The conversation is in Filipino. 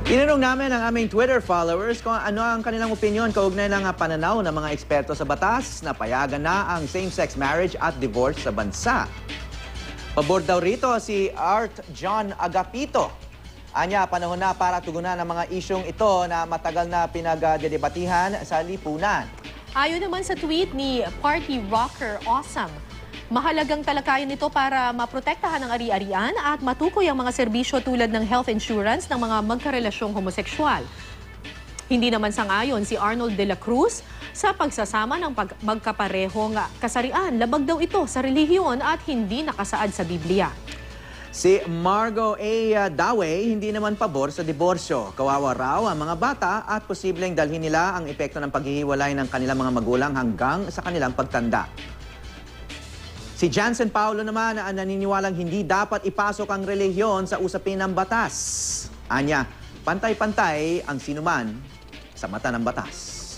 Tinanong namin ang aming Twitter followers kung ano ang kanilang opinion kaugnay ng pananaw ng mga eksperto sa batas na payagan na ang same-sex marriage at divorce sa bansa. Pabor daw rito si Art John Agapito. Anya, panahon na para tugunan ang mga isyong ito na matagal na pinagdedebatihan sa lipunan. Ayon naman sa tweet ni Party Rocker Awesome, mahalagang talakayan nito para maprotektahan ang ari-arian at matukoy ang mga serbisyo tulad ng health insurance ng mga magkarelasyong homosekswal. Hindi naman sang-ayon si Arnold de la Cruz sa pagsasama ng magkaparehong kasarian. Labag daw ito sa relihiyon at hindi nakasaad sa Biblia. Si Margo A. Dawe hindi naman pabor sa diborsyo. Kawawa raw ang mga bata at posibleng dalhin nila ang epekto ng paghihiwalay ng kanilang mga magulang hanggang sa kanilang pagtanda. Si Jansen Paulo naman na naniniwalang hindi dapat ipasok ang relihiyon sa usapin ng batas. Anya, pantay-pantay ang sinuman sa mata ng batas.